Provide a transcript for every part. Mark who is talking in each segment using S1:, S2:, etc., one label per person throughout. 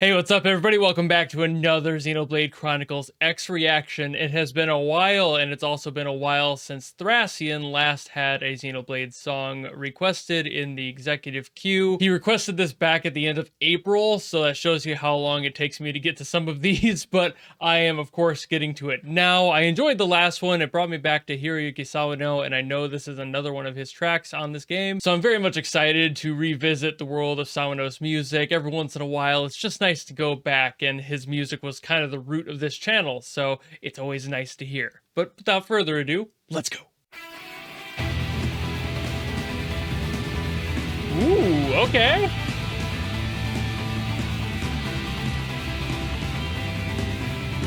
S1: Hey, what's up, everybody? Welcome back to another Xenoblade Chronicles X reaction. It has been a while, and it's also been a while since Thracian last had a Xenoblade song requested in the executive queue. He requested this back at the end of April, so that shows you how long it takes me to get to some of these, but I am, of course, getting to it now. I enjoyed the last one. It brought me back to Hiroyuki Sawano, and I know this is another one of his tracks on this game, so I'm very much excited to revisit the world of Sawano's music. Every once in a while, it's just nice to go back, and his music was kind of the root of this channel, so it's always nice to hear. But without further ado, let's go. Ooh, okay.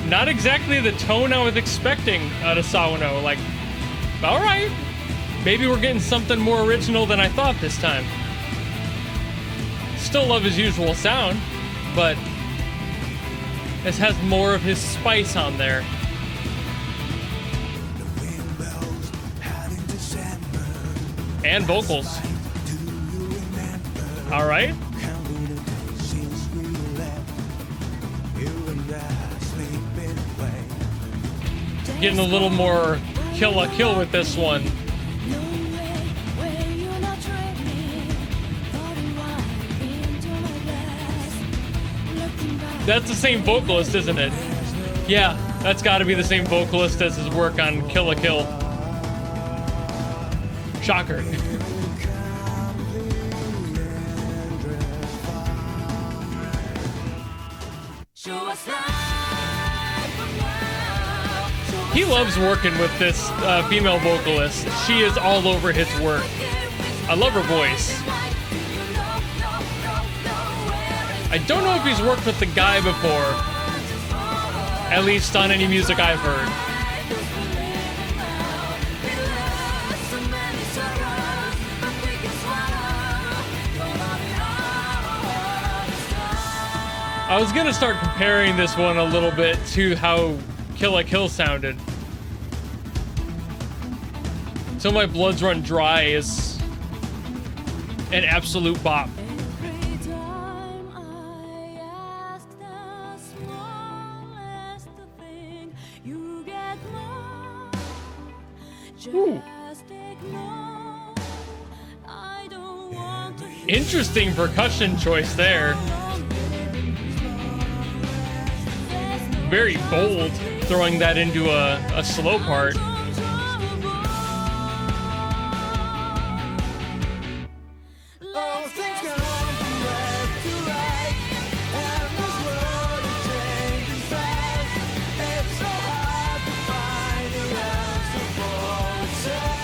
S1: Not exactly the tone I was expecting out of Sawano. Like, all right, maybe we're getting something more original than I thought this time. Still love his usual sound, but this has more of his spice on there. And vocals. All right. Getting a little more kill a kill with this one. That's the same vocalist, isn't it? Yeah, that's got to be the same vocalist as his work on Kill la Kill. Shocker. He loves working with this female vocalist. She is all over his work. I love her voice. I don't know if he's worked with the guy before, at least on any music I've heard. I was gonna start comparing this one a little bit to how Kill la Kill sounded. So My Bloods Run Dry is an absolute bop. Ooh. Interesting percussion choice there. Very bold, throwing that into a slow part.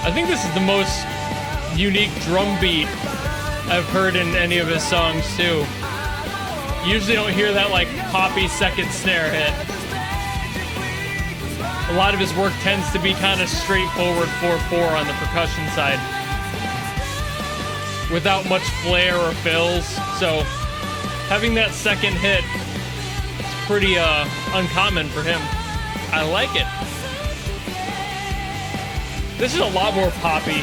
S1: I think this is the most unique drum beat I've heard in any of his songs too. You usually don't hear that like poppy second snare hit. A lot of his work tends to be kind of straightforward 4/4 on the percussion side, without much flair or fills. So having that second hit is pretty uncommon for him. I like it. This is a lot more poppy.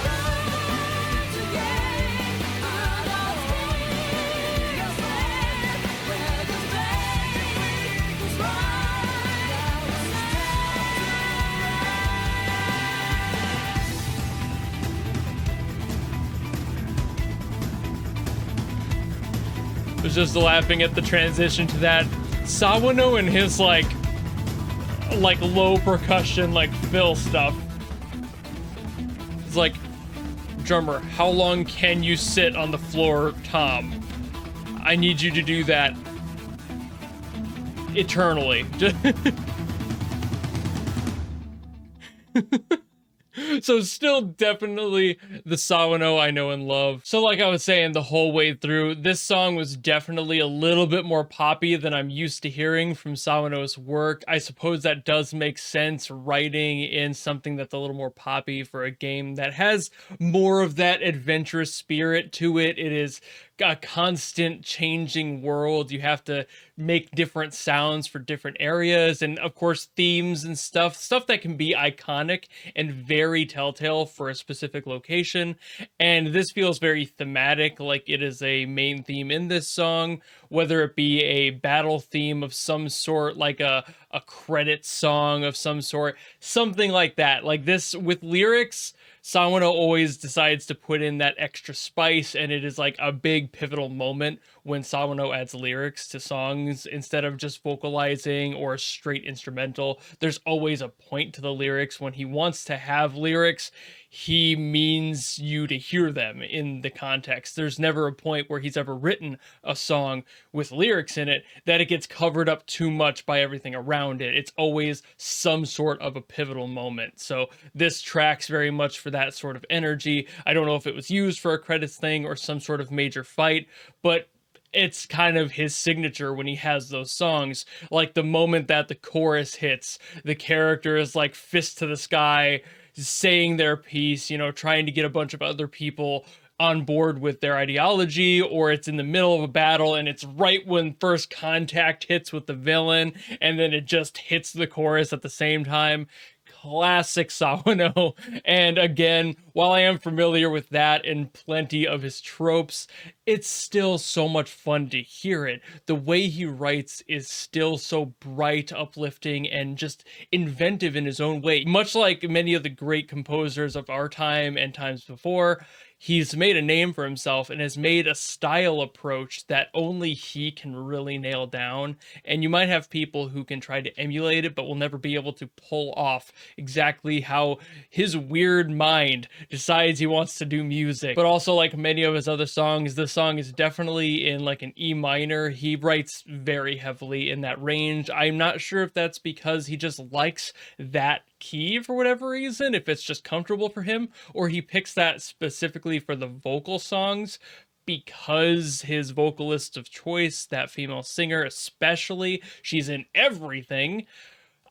S1: I was just laughing at the transition to that. Sawano and his like low percussion, like fill stuff. It's like, drummer, how long can you sit on the floor, Tom? I need you to do that eternally. So still definitely the Sawano I know and love. So like I was saying the whole way through, this song was definitely a little bit more poppy than I'm used to hearing from Sawano's work. I suppose that does make sense, writing in something that's a little more poppy for a game that has more of that adventurous spirit to it. It is a constant changing world. You have to make different sounds for different areas, and of course themes and stuff that can be iconic and very telltale for a specific location. And this feels very thematic, like it is a main theme in this song, whether it be a battle theme of some sort, like a credit song of some sort, something like that. Like this with lyrics, Sawano always decides to put in that extra spice, and it is like a big pivotal moment when Sawano adds lyrics to songs instead of just vocalizing or a straight instrumental. There's always a point to the lyrics. When he wants to have lyrics, he means you to hear them in the context. There's never a point where he's ever written a song with lyrics in it that it gets covered up too much by everything around it. It's always some sort of a pivotal moment. So this tracks very much for that sort of energy. I don't know if it was used for a credits thing or some sort of major fight, but it's kind of his signature when he has those songs. Like the moment that the chorus hits, the character is like fist to the sky, saying their piece, you know, trying to get a bunch of other people on board with their ideology, or it's in the middle of a battle and it's right when first contact hits with the villain, and then it just hits the chorus at the same time. Classic Sawano. And again, while I am familiar with that and plenty of his tropes, it's still so much fun to hear it. The way he writes is still so bright, uplifting, and just inventive in his own way. Much like many of the great composers of our time and times before, he's made a name for himself and has made a style approach that only he can really nail down. And you might have people who can try to emulate it, but will never be able to pull off exactly how his weird mind decides he wants to do music. But also, like many of his other songs, this song is definitely in like an E minor. He writes very heavily in that range. I'm not sure if that's because he just likes that key for whatever reason, if it's just comfortable for him, or he picks that specifically for the vocal songs because his vocalist of choice, that female singer especially, she's in everything.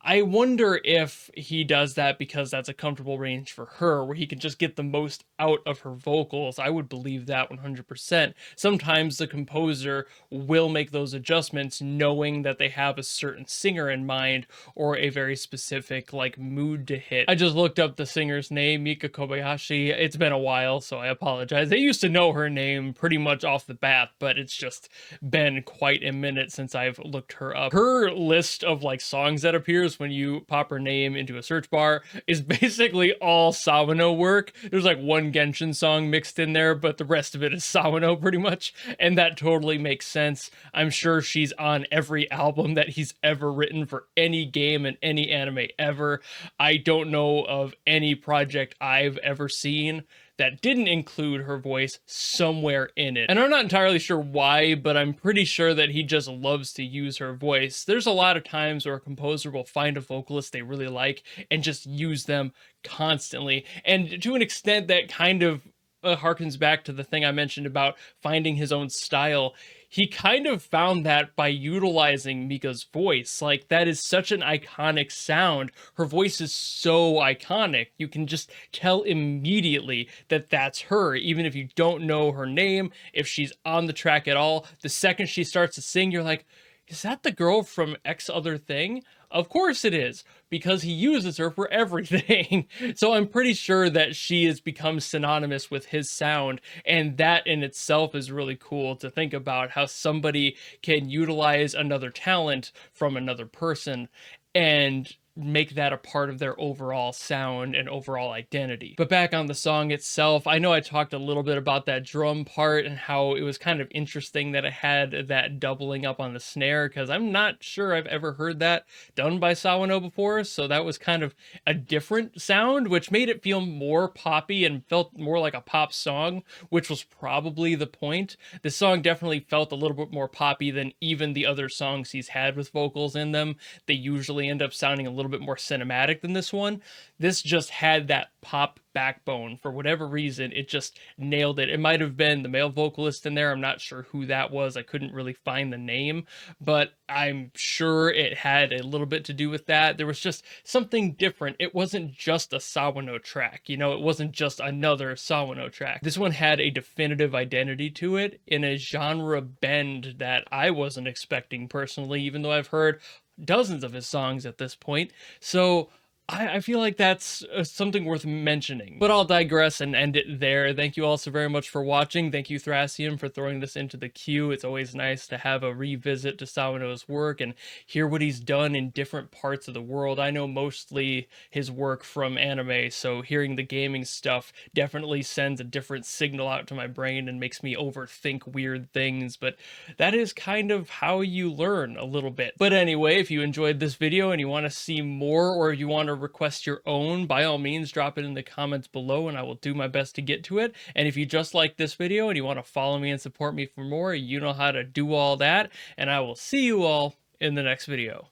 S1: I wonder if he does that because that's a comfortable range for her, where he can just get the most out of her vocals. I would believe that 100%. Sometimes the composer will make those adjustments knowing that they have a certain singer in mind or a very specific like mood to hit. I just looked up the singer's name, Mika Kobayashi. It's been a while, so I apologize. I used to know her name pretty much off the bat, but it's just been quite a minute since I've looked her up. Her list of like songs that appears when you pop her name into a search bar is basically all Sawano work. There's like one Genshin song mixed in there, but the rest of it is Sawano pretty much, and that totally makes sense. I'm sure she's on every album that he's ever written for any game and any anime ever. I don't know of any project I've ever seen that didn't include her voice somewhere in it. And I'm not entirely sure why, but I'm pretty sure that he just loves to use her voice. There's a lot of times where a composer will find a vocalist they really like and just use them constantly. And to an extent that kind of harkens back to the thing I mentioned about finding his own style. He kind of found that by utilizing Mika's voice. Like, that is such an iconic sound. Her voice is so iconic. You can just tell immediately that that's her, even if you don't know her name, if she's on the track at all. The second she starts to sing, you're like, is that the girl from X other thing? Of course it is, because he uses her for everything. So I'm pretty sure that she has become synonymous with his sound, and that in itself is really cool to think about, how somebody can utilize another talent from another person and make that a part of their overall sound and overall identity. But back on the song itself, I know I talked a little bit about that drum part and how it was kind of interesting that it had that doubling up on the snare, because I'm not sure I've ever heard that done by Sawano before, so that was kind of a different sound, which made it feel more poppy and felt more like a pop song, which was probably the point. The song definitely felt a little bit more poppy than even the other songs he's had with vocals in them. They usually end up sounding a little little bit more cinematic than this one. This just had that pop backbone. For whatever reason, it just nailed it. It might have been the male vocalist in there. I'm not sure who that was. I couldn't really find the name, but I'm sure it had a little bit to do with that. There was just something different. It wasn't just a Sawano track, you know, it wasn't just another Sawano track. This one had a definitive identity to it in a genre bend that I wasn't expecting personally, even though I've heard dozens of his songs at this point. So I feel like that's something worth mentioning, but I'll digress and end it there. Thank you all so very much for watching. Thank you, Thrasium, for throwing this into the queue. It's always nice to have a revisit to Sawano's work and hear what he's done in different parts of the world. I know mostly his work from anime, so hearing the gaming stuff definitely sends a different signal out to my brain and makes me overthink weird things, but that is kind of how you learn a little bit. But anyway, if you enjoyed this video and you want to see more, or you want to request your own, by all means drop it in the comments below and I will do my best to get to it. And if you just like this video and you want to follow me and support me for more, you know how to do all that, and I will see you all in the next video.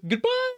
S1: Goodbye!